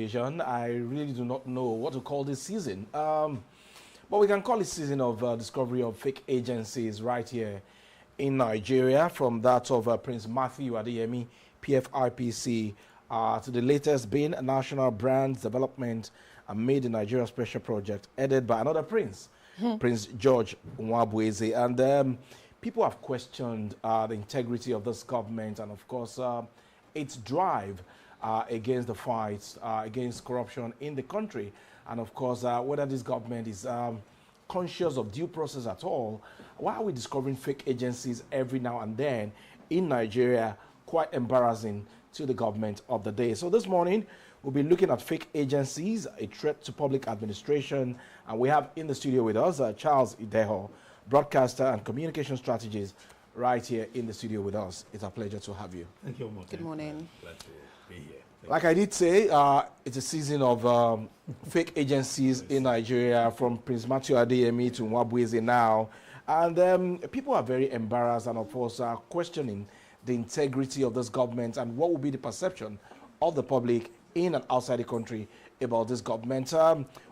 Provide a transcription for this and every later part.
occasion. I really do not know what to call this season. But we can call it season of discovery of fake agencies right here in Nigeria, from that of Prince Matthew Adeyemi, PFIPC, to the latest being a National Brands Development and Made in Nigeria Special Project, headed by another prince, Prince George Nwabueze. And people have questioned the integrity of this government and, of course, its drive against the fight against corruption in the country. And, of course, whether this government is conscious of due process at all. Why are we discovering fake agencies every now and then in Nigeria? Quite embarrassing to the government of the day. So this morning, we'll be looking at fake agencies, a threat to public administration. And we have in the studio with us Charles Ideho, broadcaster and communication strategist, right here in the studio with us. It's a pleasure to have you. Thank you, Morten. Good morning. Glad to be here. Like I did say, it's a season of fake agencies in Nigeria, from Prince Matthew Adeyemi to Nwabueze now. And people are very embarrassed and, of course, are questioning the integrity of this government and what will be the perception of the public in and outside the country about this government.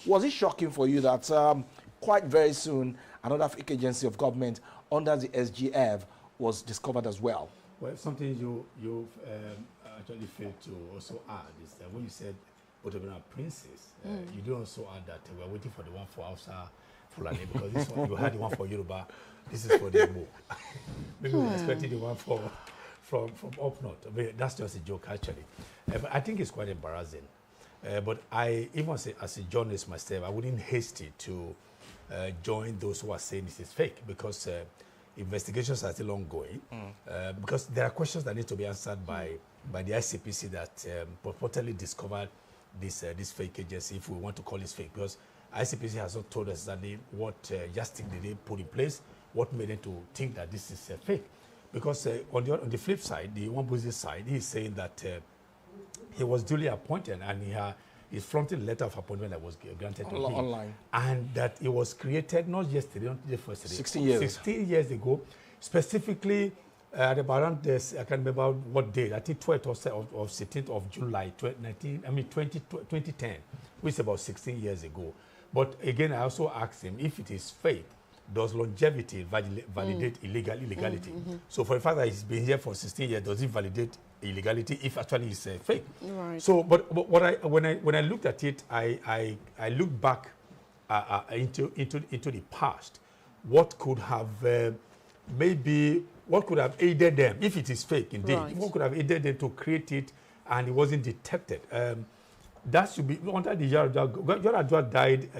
Was it shocking for you that quite very soon another fake agency of government under the SGF was discovered as well? Well, something you've actually failed to also add is that when you said Otobina princes, you do also add that we're waiting for the one for Hausa Fulani, because this one, you had the one for Yoruba, this is for the Igbo. Maybe we expected the one from up north. But that's just a joke, actually. But I think it's quite embarrassing. But I, even as a journalist myself, I wouldn't hasten to join those who are saying this is fake, because investigations are still ongoing. Because there are questions that need to be answered by the ICPC that purportedly discovered this fake agency, if we want to call it fake, because ICPC has not told us exactly what yardstick did they put in place, what made them to think that this is fake. Because on the flip side, the Nwabueze side, he's saying that he was duly appointed and he's flaunting the letter of appointment that was granted to him. Online. And that it was created not yesterday, not just yesterday. 16 years. 16 years ago, specifically at around this, I can't remember what date, I think 12th or 16th of July 2010, which is about 16 years ago. But again, I also asked him, if it is fake, does longevity validate illegality? So for the fact that he's been here for 16 years, does it validate illegality if actually it's fake? Right. So, but when I looked at it, I looked back into the past. What could have what could have aided them, if it is fake indeed? Right. What could have aided them to create it and it wasn't detected? That should be under the Yaradua died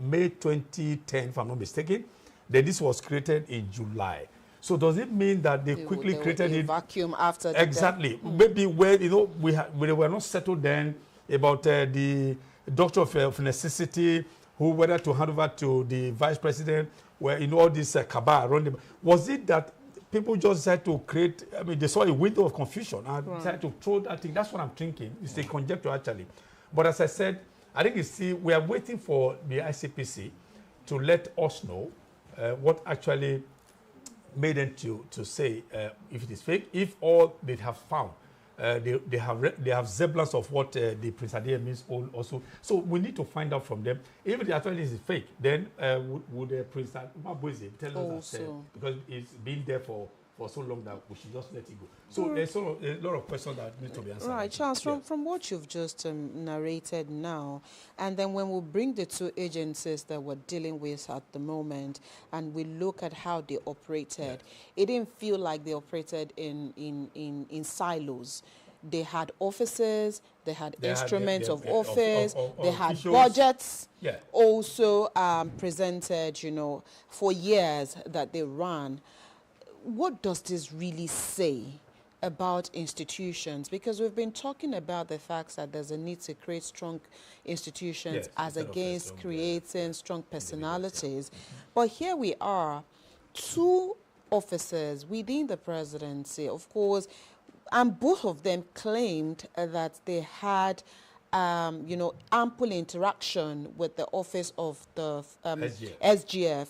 May 2010, if I'm not mistaken. Then this was created in July. So does it mean that they quickly created it? Vacuum after Exactly. Maybe when we were not settled then about the doctor of necessity, whether to hand over to the vice president, where all this cabal around them. Was it that people just had to create? I mean, they saw a window of confusion and decided to throw that thing. That's what I'm thinking. It's a conjecture actually. But as I said, I think we are waiting for the ICPC to let us know what actually made them to say if it is fake. If all they have found, they have semblance of what the Prince Adeyemi means also. So we need to find out from them. If it actually is fake, then would Prince Nwabueze tell us that because it's been there for so long that we should just let it go. So there's a lot of questions that need to be answered. Right, Charles, from what you've just narrated now, and then when we bring the two agencies that we're dealing with at the moment, and we look at how they operated, it didn't feel like they operated in silos. They had offices, they had instruments of office, they had budgets also presented, for years that they ran. What does this really say about institutions? Because we've been talking about the fact that there's a need to create strong institutions as against creating strong personalities. But here we are, two officers within the presidency, of course, and both of them claimed that they had ample interaction with the office of the SGF,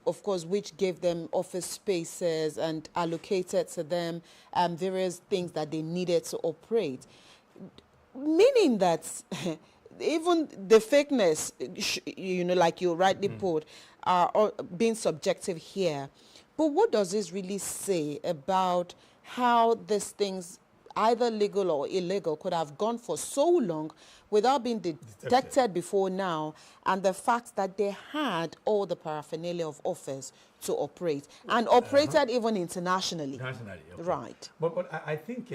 of course, which gave them office spaces and allocated to them various things that they needed to operate. Meaning that even the fakeness, like you rightly put, are all being subjective here. But what does this really say about how these things, either legal or illegal, could have gone for so long without being detected before now, and the fact that they had all the paraphernalia of office to operate, and operated even internationally? Internationally, okay. Right. But I think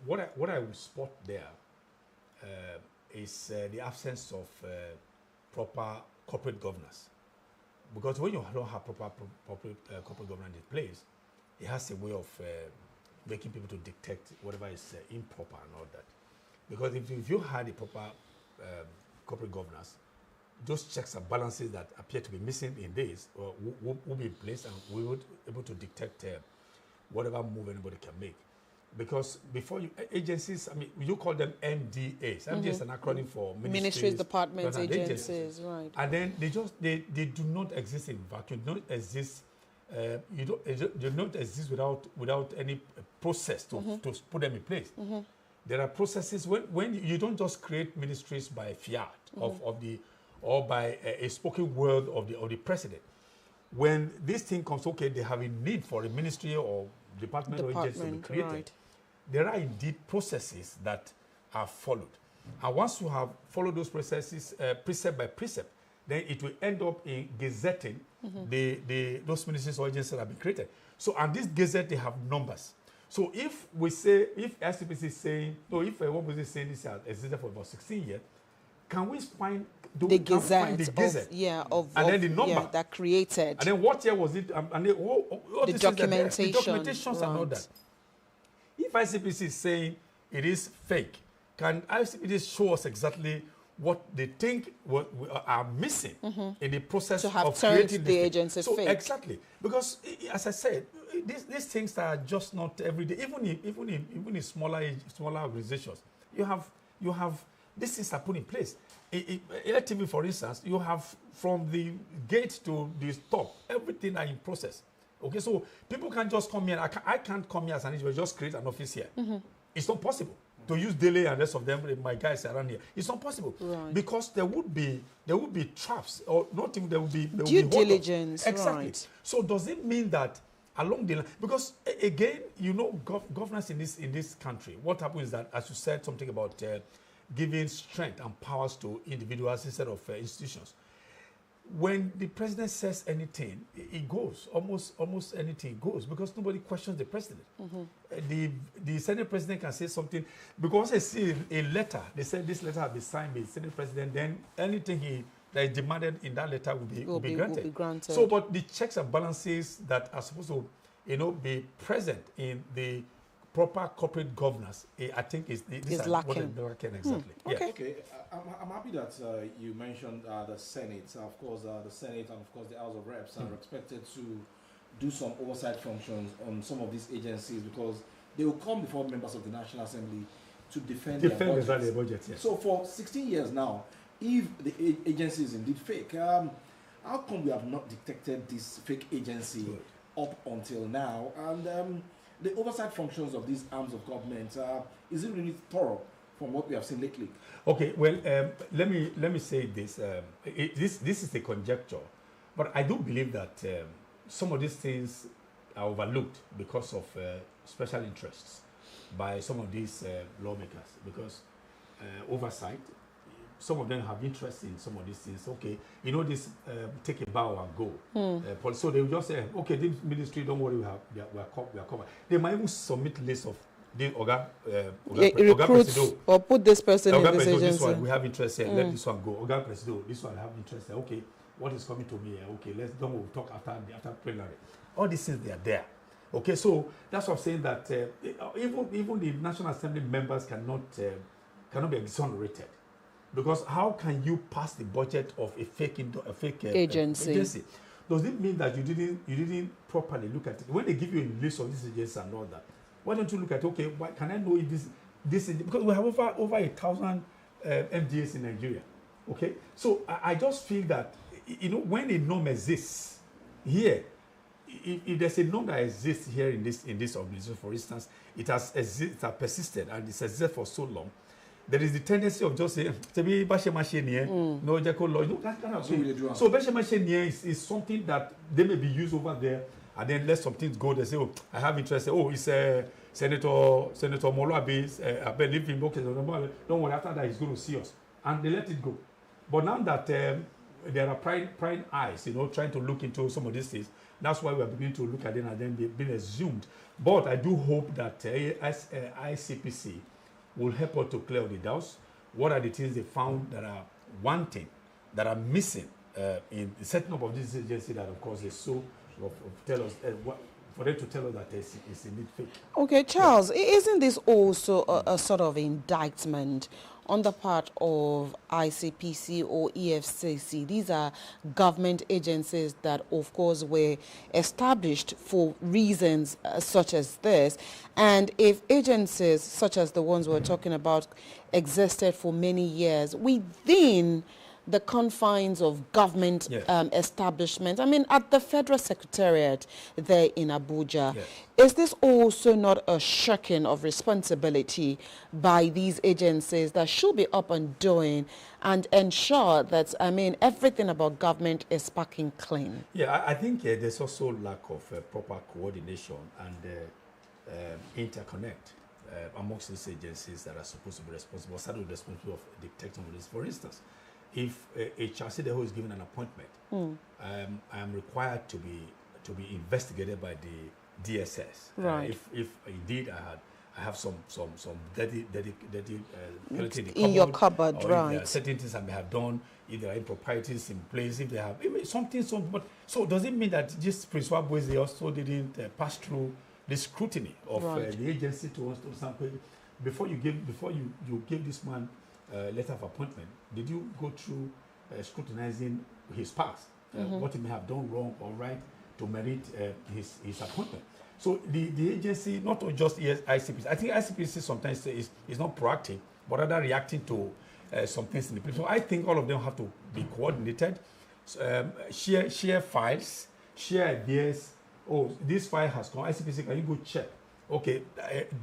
what I would spot there is the absence of proper corporate governance. Because when you don't have proper corporate governance in place, it has a way of making people to detect whatever is improper and all that. Because if you had a proper corporate governance, those checks and balances that appear to be missing in this will be in place, and we would be able to detect whatever move anybody can make. Because before agencies, I mean, you call them MDAs. MDA is an acronym for Ministries, departments, agencies, right. And then they do not exist in vacuum. They don't exist. They do not exist without any process to put them in place. There are processes when you don't just create ministries by fiat or by a spoken word of the president. When this thing comes, okay, they have a need for a ministry or department or agency to be created. Right. There are indeed processes that are followed. And once you have followed those processes precept by precept, then it will end up in gazetting those ministries or agencies that have been created. So, and this gazette, they have numbers. So if we say, if SCPC is saying, or if one person is saying this has existed for about 16 years, can we find the gazette, and then the number that created, and then what year was it, and then all the documentation, the documentations and all that. If ICPC is saying it is fake, can ICPC show us exactly what they think are missing in the process of creating the agency fake? Exactly, because as I said, these things are just not every day. Even in smaller organizations, you have these things are put in place. TV, for instance, you have from the gate to the top, everything are in process. Okay, so people can't just come here. I can't come here as an individual, just create an office here. It's not possible to use Dele and rest of them. My guys around here, it's not possible because there would be traps, or not even there would be due diligence. Exactly. Right. So does it mean that along the line, because again, governance in this country, what happens is that, as you said, something about giving strength and powers to individuals instead of institutions. When the president says anything, it goes. Almost anything goes, because nobody questions the president. The Senate president can say something, because they see a letter, they said this letter has been signed by the Senate president, then anything that is demanded in that letter will be granted. So, but the checks and balances that are supposed to be present in the proper corporate governance, I think is lacking. Exactly. Okay. Okay. I'm happy that you mentioned the Senate. Of course, the Senate and of course the House of Reps are expected to do some oversight functions on some of these agencies, because they will come before members of the National Assembly to defend their budgets. Yes. So for 16 years now, if the agency is indeed fake, how come we have not detected this fake agency up until now? And the oversight functions of these arms of government, is it really thorough from what we have seen lately? Okay, well, let me say this. This is a conjecture, but I do believe that some of these things are overlooked because of special interests by some of these lawmakers, because oversight, some of them have interest in some of these things. Okay, this take a bow and go. So they will just say, okay, this ministry, don't worry, we are covered. They might even submit lists of recruits or put this person in this agency. This one we have interest here. Let this one go. Oga Presido, this one have interest here. Okay, what is coming to me here? Okay, we'll talk after plenary. All these things, they are there. Okay, so that's what I'm saying, that even the National Assembly members cannot be exonerated. Because how can you pass the budget of a fake agency? Does it mean that you didn't properly look at it? When they give you a list of these agencies and all that, why don't you look at, okay, why can I know if this is, because we have over 1,000 MDAs in Nigeria. Okay, so I just feel that when a norm exists here, if there's a norm that exists here in this organization, for instance, it has persisted and it's existed for so long, there is the tendency of just saying, "Tebi bashe machine here, no jeko law." No, that kind of thing. So bashe machine here is something that they may be used over there, and then let some things go. They say, "Oh, I have interest." Oh, it's Senator Molo I believe in okay. Don't worry. After that, he's going to see us, and they let it go. But now that there are prying eyes, trying to look into some of these things, that's why we are beginning to look at it and then being assumed. But I do hope that ICPC will help us to clear the doubts. What are the things they found that are wanting, that are missing in the setting up of this agency that, of course, is so tell us for them to tell us that it's indeed fake. Okay, Charles, isn't this also a sort of indictment on the part of ICPC or EFCC? These are government agencies that, of course, were established for reasons such as this. And if agencies such as the ones we're talking about existed for many years within the confines of government establishments, I mean, at the Federal Secretariat there in Abuja, is this also not a shirking of responsibility by these agencies that should be up and doing and ensure that, I mean, everything about government is sparking clean? Yeah, I think there's also lack of proper coordination and interconnect amongst these agencies that are supposed to be responsible, starting responsible of detecting this. For instance, if a Ideho is given an appointment, I am required to be investigated by the DSS. Right. If indeed I have some dirty in your cupboard, or right? If there are certain things I may have done, if there are improprieties in place, if they have something. But so does it mean that this principal boys they also didn't pass through the scrutiny of the agency to something before you give this man letter of appointment? Did you go through scrutinizing his past, what he may have done wrong or right to merit his appointment? So the agency, not just ICPC, I think ICPC sometimes is not proactive, but rather reacting to some things in the place. So I think all of them have to be coordinated, share files, share ideas. Oh, this file has come. ICPC, can you go check? Okay,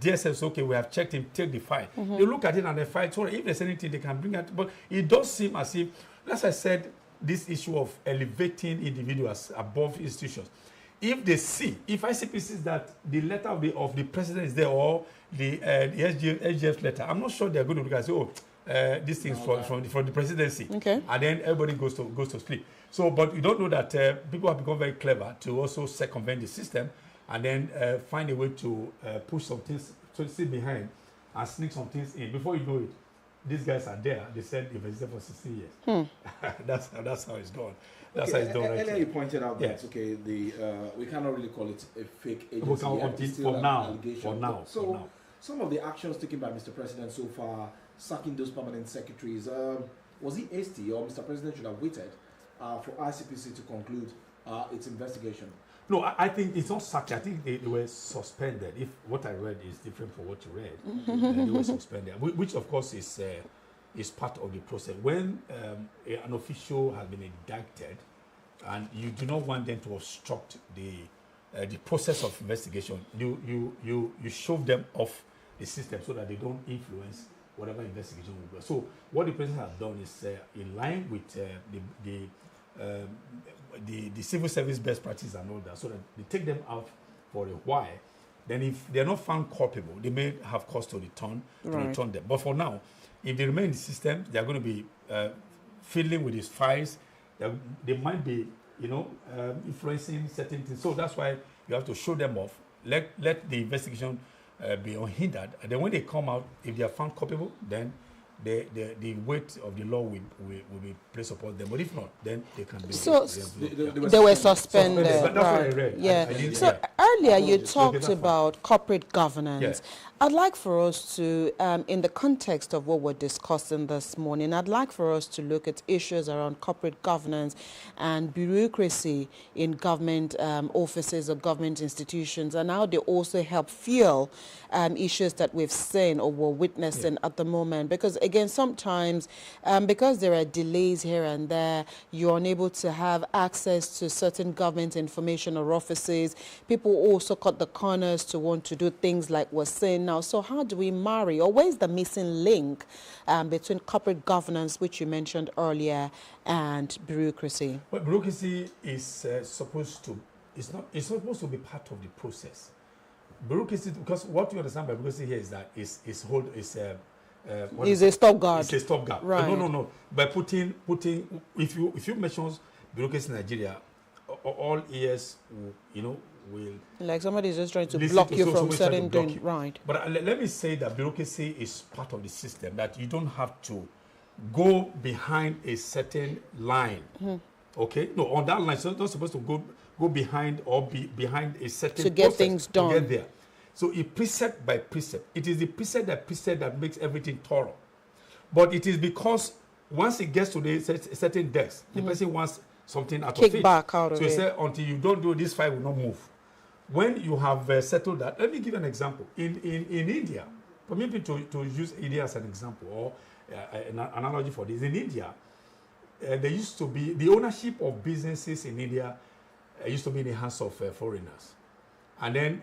DSS, okay, we have checked him, take the file. They look at it and they file. So if there's anything, they can bring it. But it does seem as if, as I said, this issue of elevating individuals above institutions. If they see, if ICPC sees that the letter of the president is there or the SGF letter, I'm not sure they're going to look and say, oh, this thing's from the presidency. Okay. And then everybody goes to sleep. So, but you don't know that people have become very clever to also circumvent the system and then find a way to push some things to sit behind and sneak some things in. Before you know it, these guys are there. They said they've existed for 16 years. That's how it's gone. That's how it's done. Earlier you pointed out that we cannot really call it a fake agency. For now. Some of the actions taken by Mr. President so far, sacking those permanent secretaries, was he hasty, or Mr. President should have waited for ICPC to conclude its investigation? No, I think it's not sacked. I think they were suspended. If what I read is different from what you read, they were suspended, which of course is part of the process. When an official has been indicted, and you do not want them to obstruct the process of investigation, you shove them off the system so that they don't influence whatever investigation will go. So what the president has done is in line with the civil service best practice and all that, so that they take them out for a while. Then if they're not found culpable, they may have cause to return them. But for now, if they remain in the system, they're going to be fiddling with these files. They might be, influencing certain things. So that's why you have to show them off. Let the investigation be unhindered. And then when they come out, if they are found culpable, then the weight of the law will be placed upon them. But if not, then they can be. So they were suspended. That's what I read. Yeah. Earlier you talked about corporate governance. Yeah. I'd like for us to, in the context of what we're discussing this morning, I'd like for us to look at issues around corporate governance and bureaucracy in government offices or government institutions, and how they also help fuel issues that we've seen or we're witnessing at the moment. Because again, sometimes because there are delays here and there, you're unable to have access to certain government information or offices. People also cut the corners to want to do things like we're saying now. So how do we marry, or where's the missing link between corporate governance, which you mentioned earlier, and bureaucracy? Well, bureaucracy is supposed to, it's supposed to be part of the process. Bureaucracy, because what you understand by bureaucracy here is that it's a stopgard. It's a stopgard. Right. No. By putting, if you mention bureaucracy in Nigeria, all ears, will like somebody's just trying to block you from certain doing right. But let me say that bureaucracy is part of the system, that you don't have to go behind a certain line. Okay, no, on that line, so you're not supposed to go behind or be behind a certain to get things done. To get there. So it precept by precept. It is the precept that makes everything thorough. But it is because once it gets to the certain desk, the person wants something out of it. Kick back out of it. So you say, until you don't do this, file will not move. When you have settled that, let me give an example. In India, for me to use India as an example, or an analogy for this, in India, there used to be, the ownership of businesses in India used to be in the hands of foreigners. And then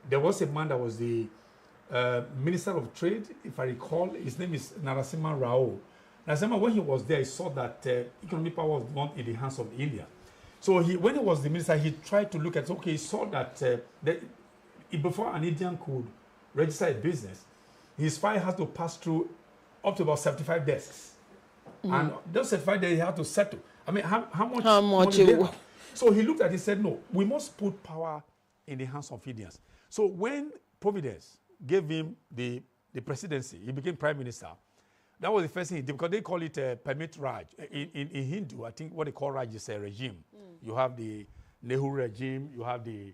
there was a man that was the Minister of Trade, if I recall. His name is Narasimha Rao. Narasimha, when he was there, he saw that economic power was not in the hands of India. So when he was the minister, he tried to look at, okay, he saw that, before an Indian could register a business, his file has to pass through up to about 75 desks. And those 75 desks he had to settle. I mean, how much So he looked at it and said, no, we must put power in the hands of Indians. So when Providence gave him the presidency, he became prime minister. That was the first thing he did, because they call it Permit Raj. In Hindu, I think what they call Raj is a regime. You have the Nehru regime, you have the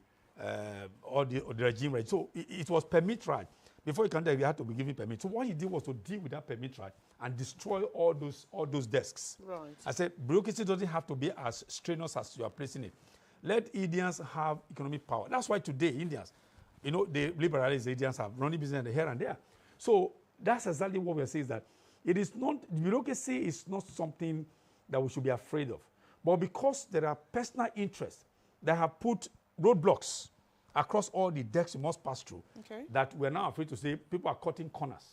regime. So it was Permit Raj. Before he came there, he had to be given permit. So what he did was to deal with that Permit Raj and destroy all those desks. Right. I said, bureaucracy doesn't have to be as strenuous as you are placing it. Let Indians have economic power. That's why today, Indians, the liberalists, Indians have running business here and there. So that's exactly what we're saying, is that it is not, bureaucracy is not something that we should be afraid of. But because there are personal interests that have put roadblocks across all the decks you must pass through, that we're now afraid to say people are cutting corners.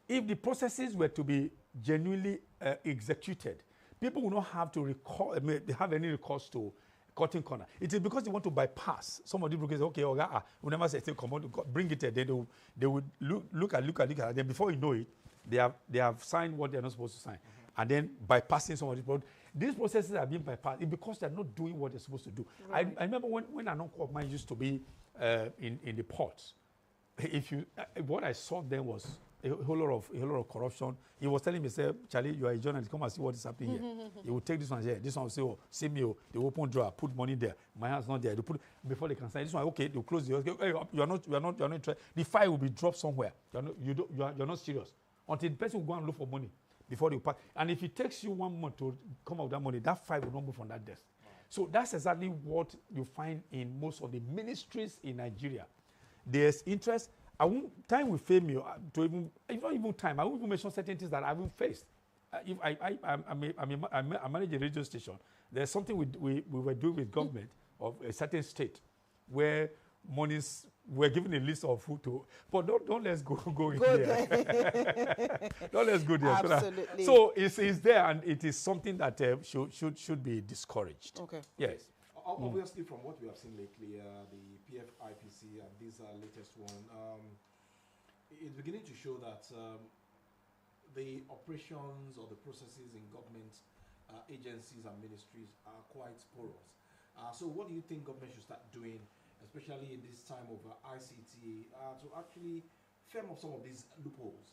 If the processes were to be genuinely executed, people will not have to have any recourse to cutting corner. It is because they want to bypass. Some of the brokers say, okay, we never say, come on, bring it there. Then they would look at it. Then before you know it, they have signed what they're not supposed to sign. And then bypassing some of these processes are being bypassed because they're not doing what they're supposed to do. Right. I remember when an uncle of mine used to be in the ports. What I saw then was a whole lot of corruption. He was telling me, say, Charlie, you are a journalist, come and see what is happening here. He will take this one here. This one will say, oh, see me, they open drawer, put money there. My hand's not there. They put before they can sign. This one, okay, they'll close the hey, you are not interested. The file will be dropped somewhere. You're not serious. Until the person will go and look for money before they pass. And if it takes you 1 month to come out with that money, that file will not move from that desk. So that's exactly what you find in most of the ministries in Nigeria. There's interest. Time will fail me to even, not even time. I won't even mention certain things that I haven't faced. If I manage a radio station. There's something we were doing with government of a certain state where monies were given a list of who to. But don't let's go in there. Don't let's go there. Absolutely. So it's there, and it is something that should be discouraged. Okay. Yes. Obviously, from what we have seen lately, the PFIPC and this latest one, it's beginning to show that the operations or the processes in government agencies and ministries are quite porous. So what do you think government should start doing, especially in this time of ICT, to actually firm up some of these loopholes?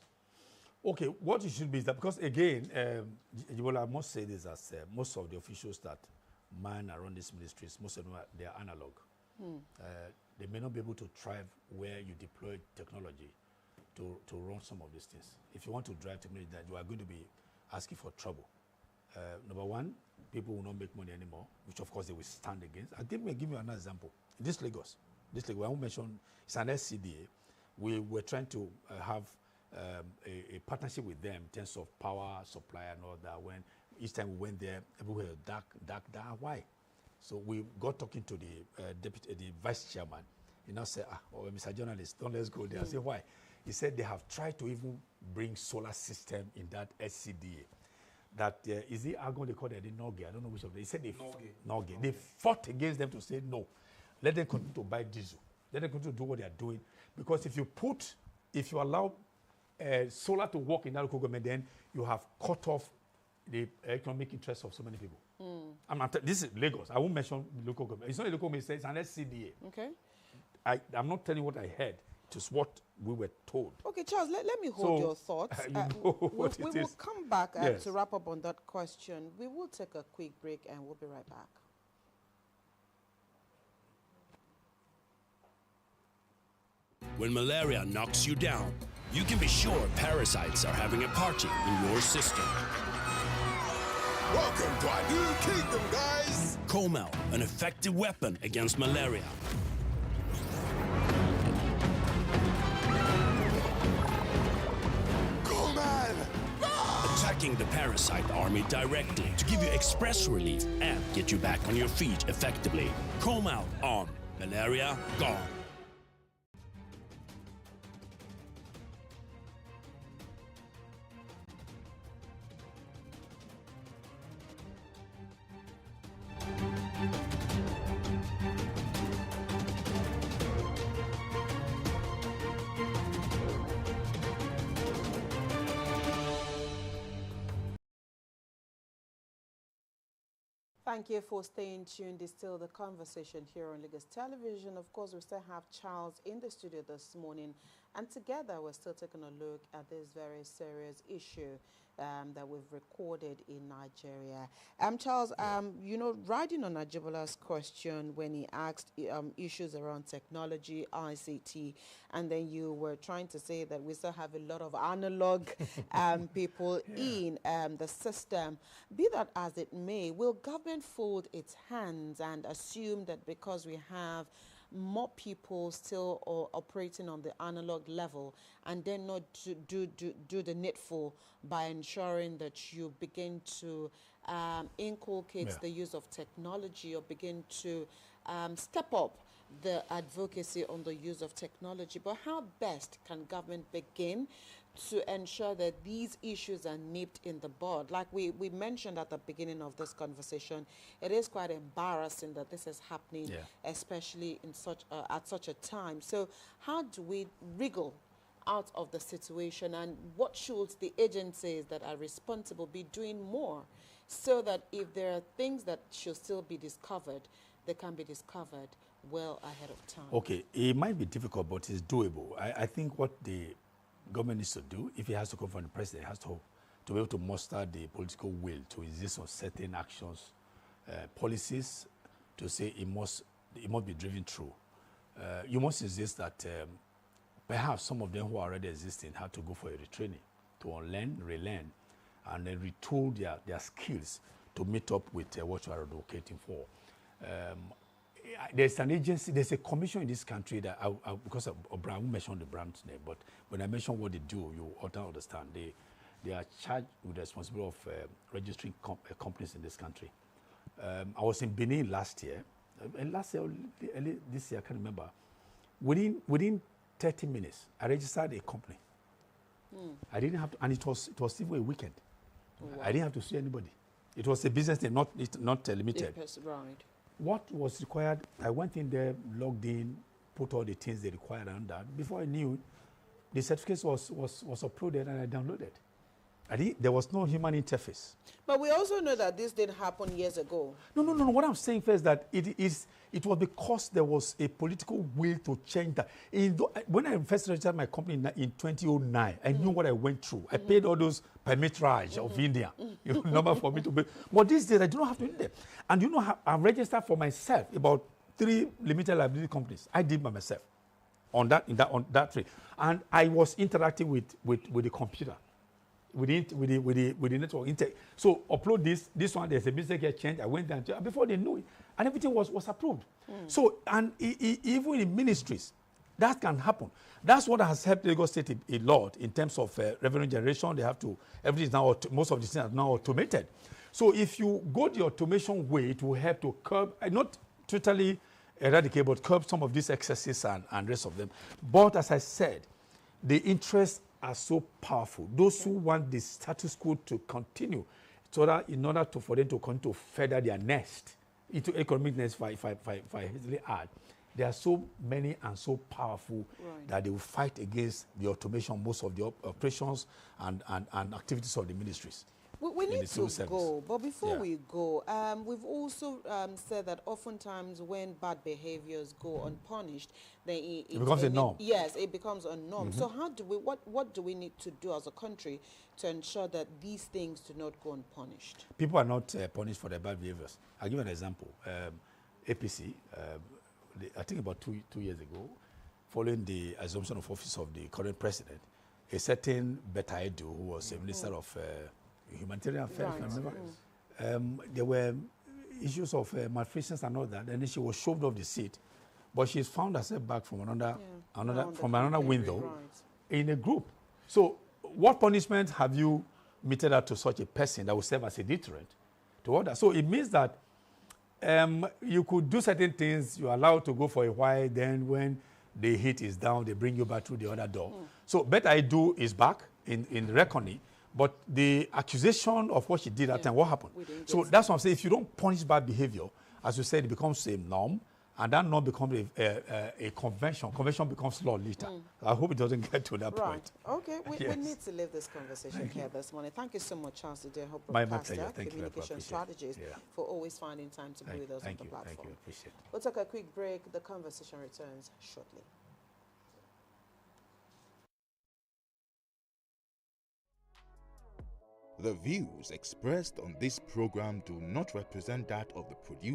Okay, what it should be is that, because again, I must say this, as most of the officials that man around these ministries, most of them they are analog. They may not be able to thrive where you deploy technology to run some of these things. If you want to drive technology, that you are going to be asking for trouble. Number one, people will not make money anymore, which of course they will stand against. I'll give you another example. This Lagos, I won't mention, it's an SCDA. We were trying to have a partnership with them in terms of power supply and all that. When each time we went there, everywhere was dark. Why? So we got talking to the vice chairman. He now said, Mr. Journalist, don't let's go there. I said, why? He said they have tried to even bring solar system in that SCDA. That is the argon they call it the Norge. I don't know which of them. He said they Norge. They fought against them to say no. Let them continue to buy diesel. Let them continue to do what they are doing. Because if you allow solar to work in that local government, then you have cut off the economic interests of so many people. This is Lagos. I won't mention local government. It's not a local government, it's an SCDA. Okay. I'm not telling you what I heard. It is what we were told. Okay, Charles, let me hold your thoughts. We will come back to wrap up on that question. We will take a quick break and we'll be right back. When malaria knocks you down, you can be sure parasites are having a party in your system. Welcome to our new kingdom, guys! Comel, an effective weapon against malaria. Attacking the parasite army directly to give you express relief and get you back on your feet effectively. Comel on. Malaria gone. Thank you for staying tuned. It's still the conversation here on Lagos Television. Of course, we still have Charles in the studio this morning, and together we're still taking a look at this very serious issue that we've recorded in Nigeria. Charles, you know, riding on Ajibola's question when he asked issues around technology, ICT, and then you were trying to say that we still have a lot of analog people in the system. Be that as it may, will government fold its hands and assume that because we have more people still operating on the analog level and then not to do the needful by ensuring that you begin to inculcate the use of technology or begin to step up the advocacy on the use of technology? But how best can government begin to ensure that these issues are nipped in the bud? Like we mentioned at the beginning of this conversation, it is quite embarrassing that this is happening, especially in at such a time. So how do we wriggle out of the situation, and what should the agencies that are responsible be doing more so that if there are things that should still be discovered, they can be discovered well ahead of time? Okay, it might be difficult, but it's doable. I think what the government needs to do, if it has to come from the president, it has to be able to muster the political will to insist on certain actions, policies, to say it must be driven through. You must insist that perhaps some of them who are already existing have to go for a retraining, to unlearn, relearn, and then retool their skills to meet up with what you are advocating for. There's an agency, there's a commission in this country that, because I won't mention the brand's name, but when I mention what they do, you ought to understand. They are charged with the responsibility of registering companies in this country. I was in Benin last year, this year, I can't remember. Within 30 minutes, I registered a company. I didn't have to, and it was even a weekend. Wow. I didn't have to see anybody. It was a business name, not limited. Right. What was required, I went in there, logged in, put all the things they required on that. Before I knew it, the certificate was uploaded and I downloaded. There was no human interface. But we also know that this didn't happen years ago. No. What I'm saying first is that it was because there was a political will to change that. When I first registered my company in 2009, I knew what I went through. I paid all those permitrage of India, number for me to pay. But these days, I do not have to do that. And I registered for myself about 3 limited liability companies. I did by myself on that trade. And I was interacting with the computer. With the network intake. So upload this one, there's a mistake here, change. I went down before they knew it, and everything was approved. So, and even in ministries, That can happen. That's what has helped Lagos State a lot in terms of revenue generation. They have to, everything is now, most of the things are now automated. So if you go the automation way, it will help to curb, not totally eradicate, but curb some of these excesses and rest of them. But as I said, the interests are so powerful. Those who want the status quo to continue, so that in order for them to continue to feather their nest into economic nest, if I easily add, there are so many and so powerful that they will fight against the automation, most of the operations and activities of the ministries. We need to go, but before we go, we've also said that oftentimes when bad behaviors go unpunished, then it becomes a norm. Yes, it becomes a norm. So how do we, what do we need to do as a country to ensure that these things do not go unpunished? People are not punished for their bad behaviors. I'll give you an example. APC, I think about two years ago, following the assumption of office of the current president, a certain Ideho, who was a minister of humanitarian affairs, there were issues of malfeasance and all that, and then she was shoved off the seat, but she's found herself back from another window in a group. So what punishment have you meted out to such a person that will serve as a deterrent to others? So it means that you could do certain things, you're allowed to go for a while, then when the heat is down, they bring you back through the other door. So Ideho is back in reckoning. But the accusation of what she did at that time, what happened? So that's what I'm saying. If you don't punish bad behavior, as you said, it becomes a norm, and that norm becomes a convention. Convention becomes law later. I hope it doesn't get to that point. Okay, we need to leave this conversation here this morning. Thank you so much, Charles Ideho, my broadcaster, pleasure. communication strategist, for always finding time to be with us on the platform. Thank you. Appreciate it. We'll take a quick break. The conversation returns shortly. The views expressed on this program do not represent that of the producer.